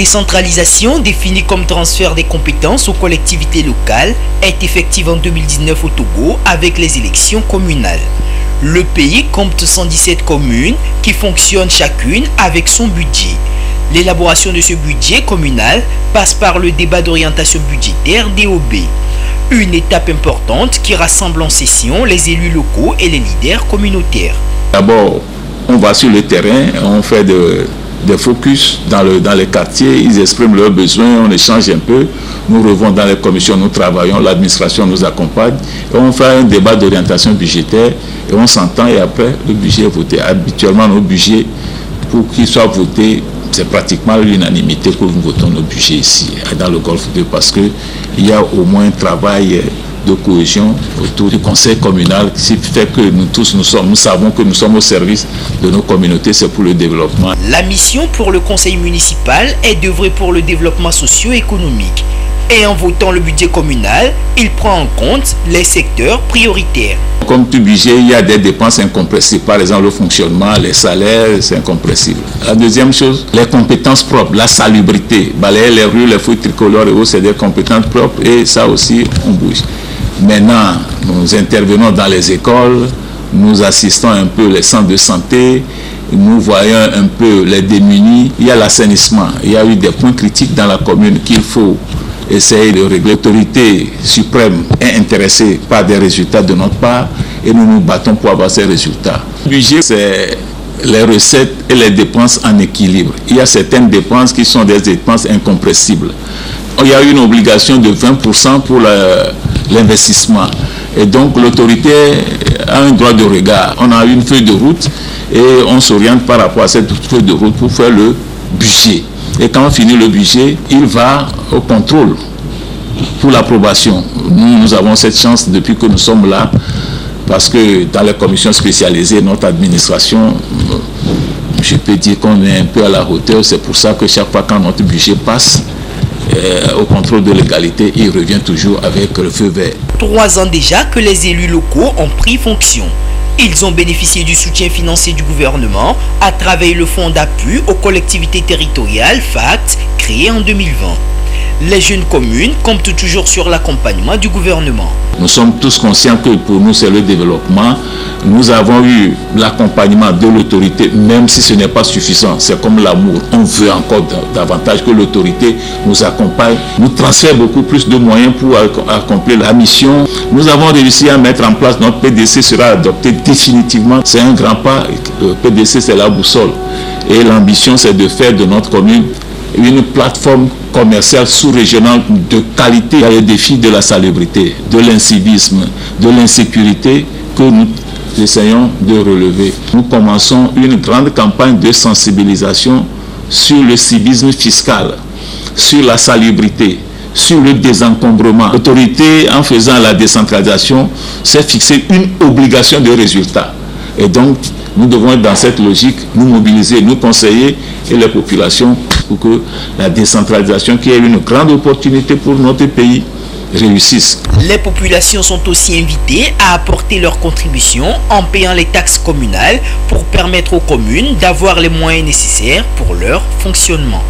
décentralisation, définie comme transfert des compétences aux collectivités locales, est effective en 2019 au Togo avec les élections communales. Le pays compte 117 communes qui fonctionnent chacune avec son budget. L'élaboration de ce budget communal passe par le débat d'orientation budgétaire DOB. Une étape importante qui rassemble en session les élus locaux et les leaders communautaires. D'abord, on va sur le terrain, on fait des focus dans les quartiers, ils expriment leurs besoins, on échange un peu, nous revenons dans les commissions, nous travaillons, l'administration nous accompagne, et on fait un débat d'orientation budgétaire, et on s'entend, et après, le budget est voté. Habituellement, nos budgets, pour qu'ils soient votés, c'est pratiquement l'unanimité que nous votons nos budgets ici, dans le Golfe 2, parce qu'il y a au moins un travail de cohésion autour du conseil communal, qui fait que nous tous, nous savons que nous sommes au service de nos communautés, c'est pour le développement. La mission pour le conseil municipal est d'œuvrer pour le développement socio-économique. Et en votant le budget communal, il prend en compte les secteurs prioritaires. Comme tout budget, il y a des dépenses incompressibles. Par exemple, le fonctionnement, les salaires, c'est incompressible. La deuxième chose, les compétences propres, la salubrité. Balayer les rues, les feux tricolores et autres, c'est des compétences propres et ça aussi, on bouge. Maintenant, nous intervenons dans les écoles, nous assistons un peu les centres de santé, nous voyons un peu les démunis. Il y a l'assainissement, il y a eu des points critiques dans la commune qu'il faut essayer de régler. L'autorité suprême est intéressée par des résultats de notre part et nous nous battons pour avoir ces résultats. Le budget, c'est les recettes et les dépenses en équilibre. Il y a certaines dépenses qui sont des dépenses incompressibles. Il y a une obligation de 20% pour l'investissement. Et donc l'autorité a un droit de regard. On a une feuille de route et on s'oriente par rapport à cette feuille de route pour faire le budget. Et quand on finit le budget, il va au contrôle pour l'approbation. Nous avons cette chance depuis que nous sommes là, parce que dans les commissions spécialisées, notre administration, je peux dire qu'on est un peu à la hauteur. C'est pour ça que chaque fois quand notre budget passe au contrôle de l'égalité, il revient toujours avec le feu vert. 3 ans déjà que les élus locaux ont pris fonction. Ils ont bénéficié du soutien financier du gouvernement à travers le fonds d'appui aux collectivités territoriales FACT créé en 2020. Les jeunes communes comptent toujours sur l'accompagnement du gouvernement. Nous sommes tous conscients que pour nous c'est le développement. Nous avons eu l'accompagnement de l'autorité, même si ce n'est pas suffisant. C'est comme l'amour. On veut encore davantage que l'autorité nous accompagne, nous transfère beaucoup plus de moyens pour accomplir la mission. Nous avons réussi à mettre en place, notre PDC sera adopté définitivement. C'est un grand pas. Le PDC, c'est la boussole. Et l'ambition, c'est de faire de notre commune une plateforme commerciale sous-régionale de qualité. Il y a le défi de la salubrité, de l'incivisme, de l'insécurité que nous essayons de relever. Nous commençons une grande campagne de sensibilisation sur le civisme fiscal, sur la salubrité, sur le désencombrement. L'autorité, en faisant la décentralisation, s'est fixé une obligation de résultat. Et donc, nous devons être dans cette logique, nous mobiliser, nous conseiller et les populations pour que la décentralisation, qui est une grande opportunité pour notre pays, réussisse. Les populations sont aussi invitées à apporter leur contribution en payant les taxes communales pour permettre aux communes d'avoir les moyens nécessaires pour leur fonctionnement.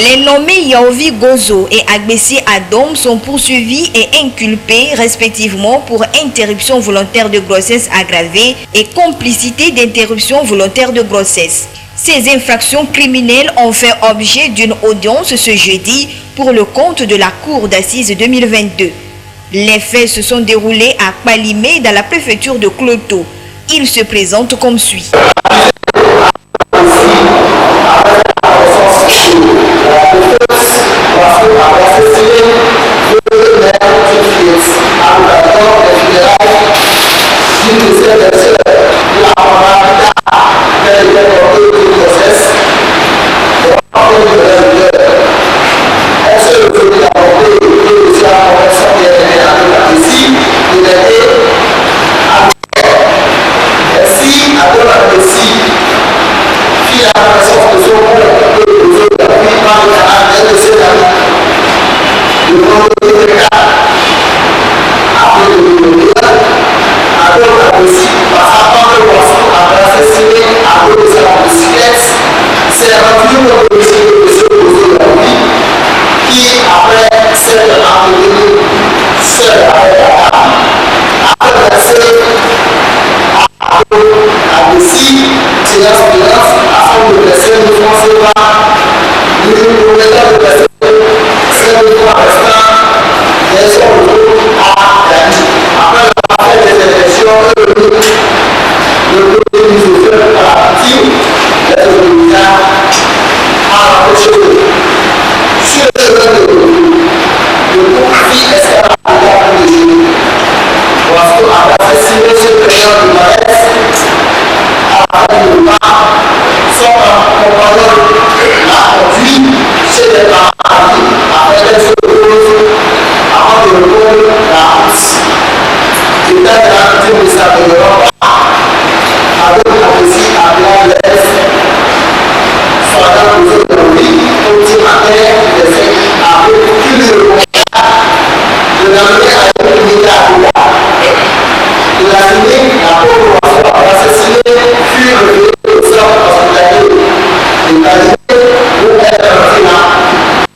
Les nommés Yaovi Gozo et Agbessi Adom sont poursuivis et inculpés respectivement pour interruption volontaire de grossesse aggravée et complicité d'interruption volontaire de grossesse. Ces infractions criminelles ont fait objet d'une audience ce jeudi pour le compte de la Cour d'assises 2022. Les faits se sont déroulés à Kpalimé dans la préfecture de Kloto. Ils se présentent comme suit. Après,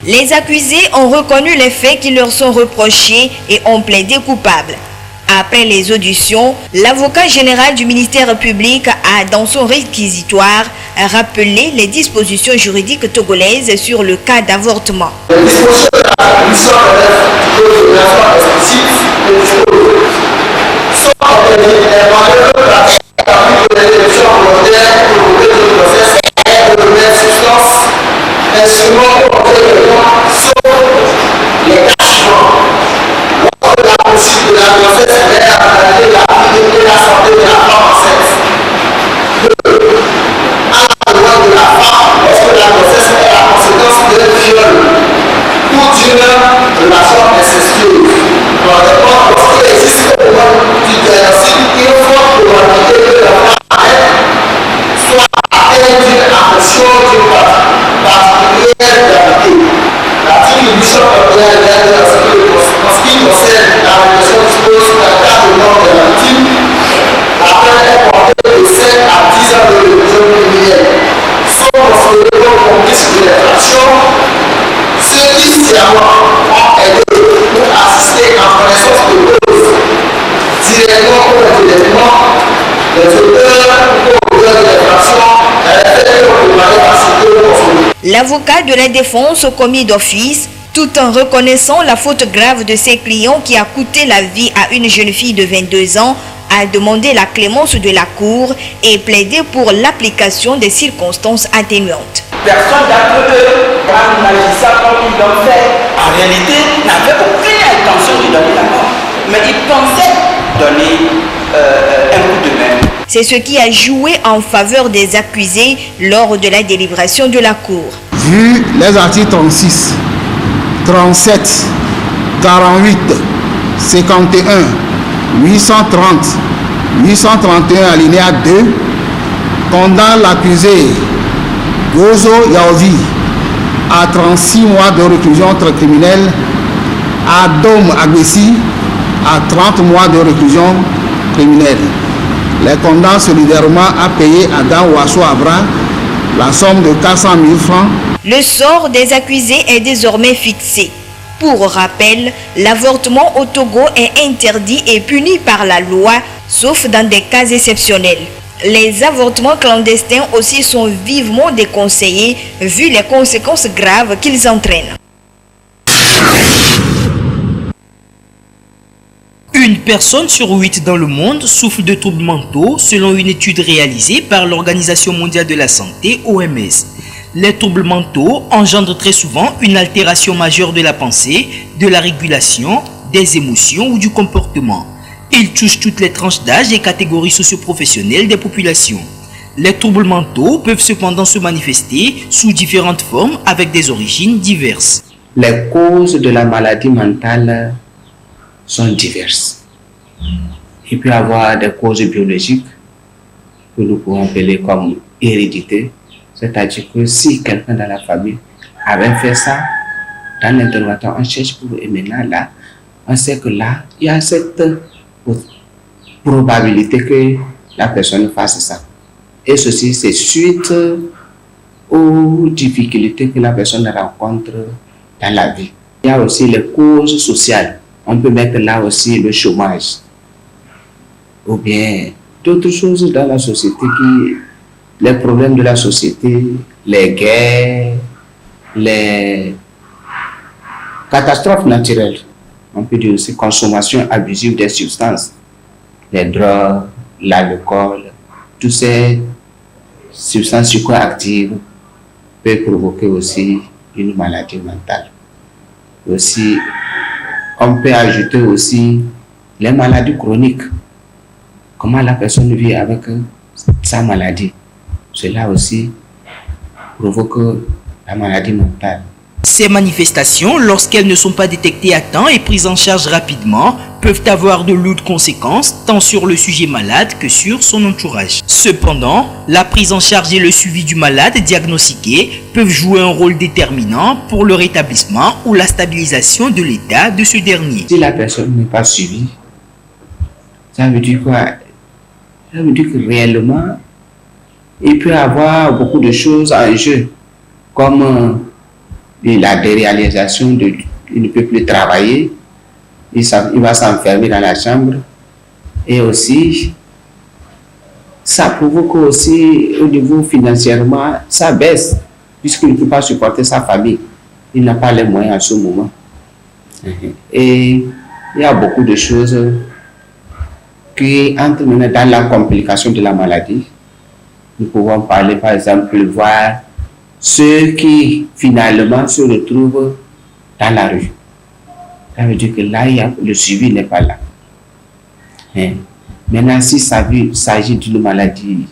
Les accusés ont reconnu les faits qui leur sont reprochés et ont plaidé coupables. Après les auditions, l'avocat général du ministère public a, dans son réquisitoire, rappelé les dispositions juridiques togolaises sur le cas d'avortement. Les dispositions de la commission de la explicite sont interdites et malgré de l'interruption volontaire pour le procès et de la substance instrument sauf les cachements. Lorsque la poursuite de la grossesse est à réaliser la vie et la santé de la femme enceinte. 2. À la loi de la femme, lorsque la grossesse est la conséquence d'un viol ou d'une relation incestueuse. Par exemple, lorsqu'il existe au moment du diagnostic une forte probabilité que la femme soit atteinte d'une affection d'une particulière gravité. L'article 841 en ce qui concerne la répression dispose qu'en cas de mort de la victime, la peine est portée de 7 à 10 ans de répression criminelle. Sont considérés comme complices de l'infraction ceux qui sciemment ont aidé ou assisté en connaissance de cause, directement ou indirectement, les auteurs ou auteurs de l'infraction à l'effet que vous m'avez assisté ou consommé. L'avocat de la défense au commis d'office, tout en reconnaissant la faute grave de ses clients qui a coûté la vie à une jeune fille de 22 ans, a demandé la clémence de la Cour et plaidé pour l'application des circonstances atténuantes. Personne d'entre eux, grand magistrat comme ils l'ont fait, en réalité n'avait aucune intention de donner la mort. Mais ils pensaient donner un coup de main. C'est ce qui a joué en faveur des accusés lors de la délibération de la Cour. Vu les articles 36, 37, 48, 51, 830, 831 alinéa 2, condamne l'accusé Gozo Yaovi à 36 mois de réclusion criminelle, à Dom Agbessi à 30 mois de réclusion criminelle. Les condamne solidairement à payer à Dan Wasso Abra la somme de 400 000 francs. Le sort des accusés est désormais fixé. Pour rappel, l'avortement au Togo est interdit et puni par la loi, sauf dans des cas exceptionnels. Les avortements clandestins aussi sont vivement déconseillés vu les conséquences graves qu'ils entraînent. Une personne sur 8 dans le monde souffre de troubles mentaux selon une étude réalisée par l'Organisation mondiale de la santé, OMS. Les troubles mentaux engendrent très souvent une altération majeure de la pensée, de la régulation, des émotions ou du comportement. Ils touchent toutes les tranches d'âge et catégories socio-professionnelles des populations. Les troubles mentaux peuvent cependant se manifester sous différentes formes avec des origines diverses. Les causes de la maladie mentale sont diverses. Il peut y avoir des causes biologiques que nous pouvons appeler comme hérédité, c'est-à-dire que si quelqu'un dans la famille avait fait ça, dans l'interrogatoire, on cherche pour et maintenant là, on sait que là, il y a cette probabilité que la personne fasse ça. Et ceci, c'est suite aux difficultés que la personne rencontre dans la vie. Il y a aussi les causes sociales. On peut mettre là aussi le chômage ou bien d'autres choses dans la société qui les problèmes de la société, les guerres, les catastrophes naturelles. On peut dire aussi consommation abusive des substances, les drogues, l'alcool, toutes ces substances psychoactives peuvent provoquer aussi une maladie mentale. Aussi, on peut ajouter aussi les maladies chroniques. Comment la personne vit avec sa maladie. Cela aussi provoque la maladie mentale. Ces manifestations, lorsqu'elles ne sont pas détectées à temps et prises en charge rapidement, peuvent avoir de lourdes conséquences tant sur le sujet malade que sur son entourage. Cependant, la prise en charge et le suivi du malade diagnostiqué peuvent jouer un rôle déterminant pour le rétablissement ou la stabilisation de l'état de ce dernier. Si la personne n'est pas suivie, ça veut dire quoi? Ça veut dire que réellement, il peut y avoir beaucoup de choses en jeu, comme la déréalisation il ne peut plus travailler, il va s'enfermer dans la chambre, et aussi ça provoque aussi au niveau financièrement, ça baisse puisqu'il ne peut pas supporter sa famille, il n'a pas les moyens à ce moment. Et il y a beaucoup de choses qui entrent dans la complication de la maladie. Nous pouvons parler par exemple, voir ceux qui finalement se retrouvent dans la rue. Ça veut dire que là, le suivi n'est pas là. Maintenant, s'il s'agit d'une maladie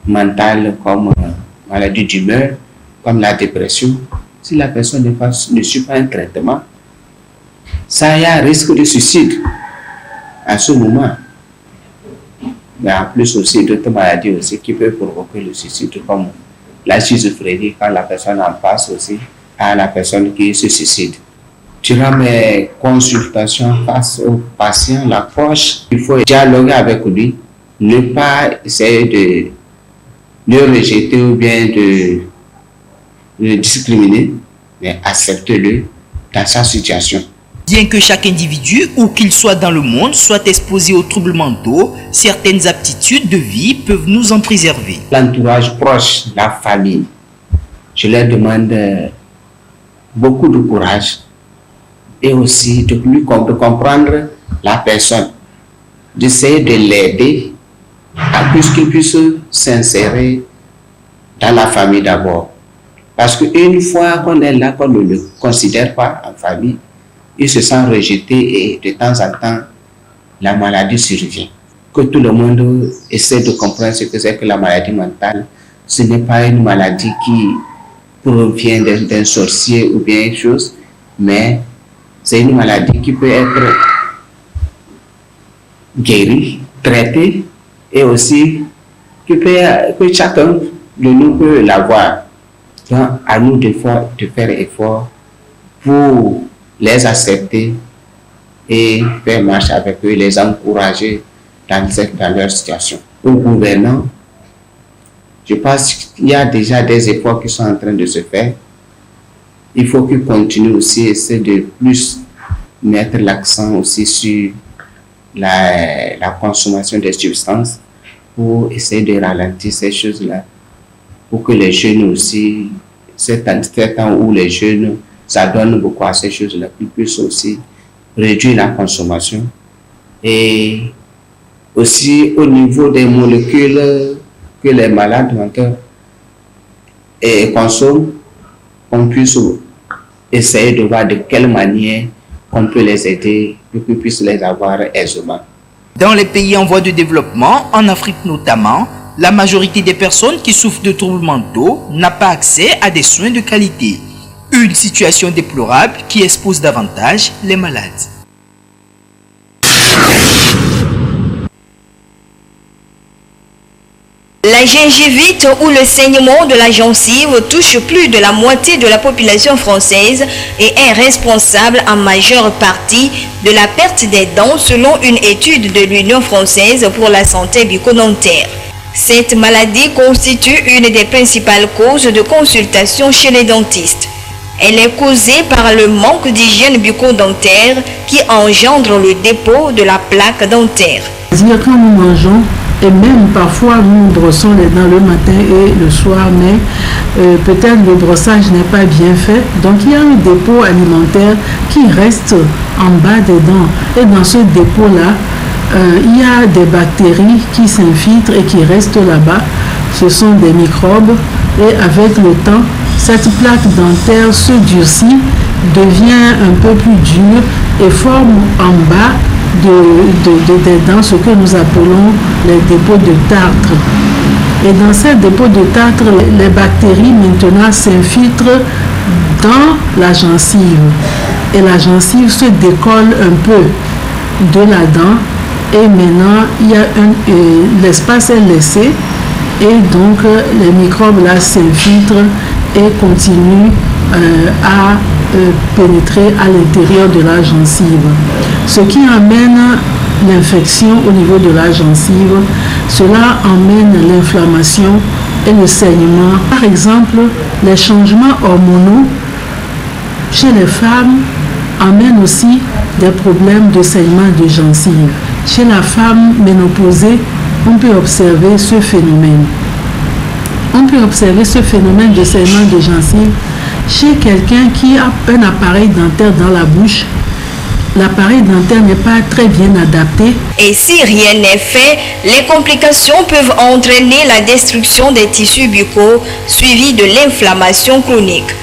mentale comme maladie d'humeur, comme la dépression, si la personne ne suit pas un traitement, ça y a un risque de suicide à ce moment. Mais en plus aussi d'autres maladies aussi qui peuvent provoquer le suicide, comme la schizophrénie, quand la personne en passe aussi à la personne qui se suicide. Durant mes consultations face au patient, l'approche, il faut dialoguer avec lui, ne pas essayer de le rejeter ou bien de le discriminer, mais accepter-le dans sa situation. Bien que chaque individu, où qu'il soit dans le monde, soit exposé aux troubles mentaux, certaines aptitudes de vie peuvent nous en préserver. L'entourage proche, la famille, je leur demande beaucoup de courage et aussi de comprendre la personne, d'essayer de l'aider à plus qu'il puisse s'insérer dans la famille d'abord. Parce qu'une fois qu'on est là, qu'on ne le considère pas en famille, il se sent rejeté et de temps en temps, la maladie survient. Que tout le monde essaie de comprendre ce que c'est que la maladie mentale. Ce n'est pas une maladie qui provient d'un sorcier ou bien quelque chose, mais c'est une maladie qui peut être guérie, traitée et aussi que chacun de nous peut l'avoir. Donc, à nous de faire effort pour les accepter et faire marche avec eux, les encourager dans leur situation. Aux gouvernants, je pense qu'il y a déjà des efforts qui sont en train de se faire. Il faut qu'ils continuent aussi à essayer de plus mettre l'accent aussi sur la consommation des substances pour essayer de ralentir ces choses-là, pour que les jeunes aussi, c'est un temps où les jeunes s'adonnent beaucoup à ces choses-là, qu'ils puissent aussi réduire la consommation. Et aussi au niveau des molécules que les malades mentaux consomment, on puisse essayer de voir de quelle manière on peut les aider pour qu'ils puissent les avoir aisément. Dans les pays en voie de développement, en Afrique notamment, la majorité des personnes qui souffrent de troubles mentaux n'a pas accès à des soins de qualité. Une situation déplorable qui expose davantage les malades. La gingivite ou le saignement de la gencive touche plus de la moitié de la population française et est responsable en majeure partie de la perte des dents selon une étude de l'Union française pour la santé bucco-dentaire. Cette maladie constitue une des principales causes de consultation chez les dentistes. Elle est causée par le manque d'hygiène bucco-dentaire qui engendre le dépôt de la plaque dentaire. Quand nous mangeons, Et même parfois, nous brossons les dents le matin et le soir, mais peut-être le brossage n'est pas bien fait. Donc, il y a un dépôt alimentaire qui reste en bas des dents. Et dans ce dépôt-là, il y a des bactéries qui s'infiltrent et qui restent là-bas. Ce sont des microbes. Et avec le temps, cette plaque dentaire se durcit, devient un peu plus dure et forme en bas des dents ce que nous appelons les dépôts de tartre. Et dans ces dépôts de tartre, les bactéries maintenant s'infiltrent dans la gencive. Et la gencive se décolle un peu de la dent. Et maintenant, il y a l'espace est laissé. Et donc, les microbes là s'infiltrent et continuent à pénétrer à l'intérieur de la gencive. Ce qui amène l'infection au niveau de la gencive, cela emmène l'inflammation et le saignement. Par exemple, les changements hormonaux chez les femmes amènent aussi des problèmes de saignement de gencive. Chez la femme ménopausée, on peut observer ce phénomène. On peut observer ce phénomène de saignement de gencive chez quelqu'un qui a un appareil dentaire dans la bouche. L'appareil dentaire n'est pas très bien adapté. Et si rien n'est fait, les complications peuvent entraîner la destruction des tissus buccaux suivie de l'inflammation chronique.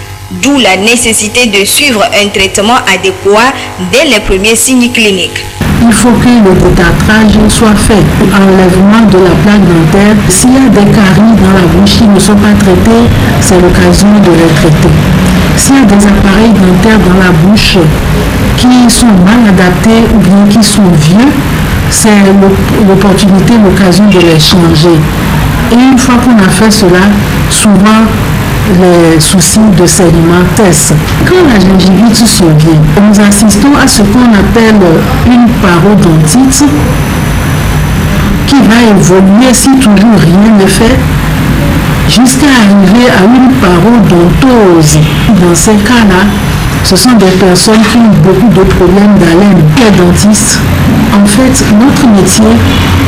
D'où la nécessité de suivre un traitement adéquat dès les premiers signes cliniques. Il faut que le détartrage soit fait. Enlèvement de la plaque dentaire. S'il y a des caries dans la bouche qui ne sont pas traitées, c'est l'occasion de les traiter. S'il y a des appareils dentaires dans la bouche qui sont mal adaptés ou bien qui sont vieux, c'est l'opportunité, l'occasion de les changer. Et une fois qu'on a fait cela, souvent les soucis de saignement cessent. Quand la gingivite survient, nous assistons à ce qu'on appelle une parodontite qui va évoluer si toujours rien n'est fait jusqu'à arriver à une parodontose. Dans ces cas-là, ce sont des personnes qui ont beaucoup de problèmes d'haleine. Les dentistes, en fait, notre métier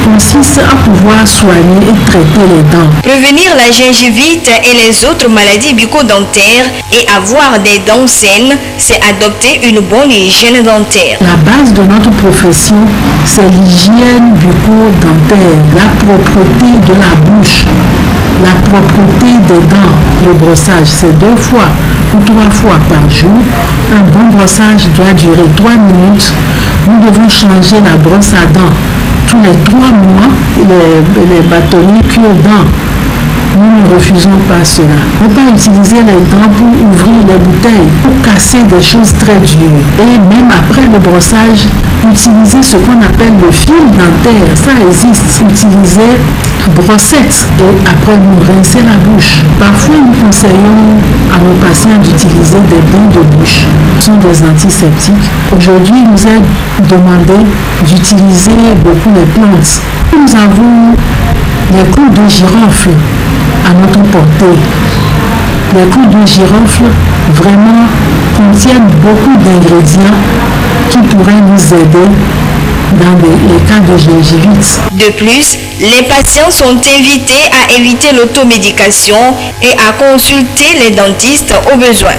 consiste à pouvoir soigner et traiter les dents. Prévenir la gingivite et les autres maladies bucco-dentaires et avoir des dents saines, c'est adopter une bonne hygiène dentaire. La base de notre profession, c'est l'hygiène bucco-dentaire, la propreté de la bouche, la propreté des dents. Le brossage, c'est 2 fois ou 3 fois par jour. Un bon brossage doit durer 3 minutes. Nous devons changer la brosse à dents tous les 3 mois. Les bâtonnets cure-dents, nous ne refusons pas cela. Ne pas utiliser les dents pour ouvrir les bouteilles, pour casser des choses très dures. Et même après le brossage, utiliser ce qu'on appelle le fil dentaire. Ça existe. Utiliser brossette et après nous rincer la bouche. Parfois, nous conseillons à nos patients d'utiliser des bains de bouche. Ce sont des antiseptiques. Aujourd'hui, il nous est demandé d'utiliser beaucoup les plantes. Nous avons les clous de girofle à notre portée. Les clous de girofle vraiment contiennent beaucoup d'ingrédients qui pourraient nous aider dans les cas de gingivite. De plus, les patients sont invités à éviter l'automédication et à consulter les dentistes au besoin.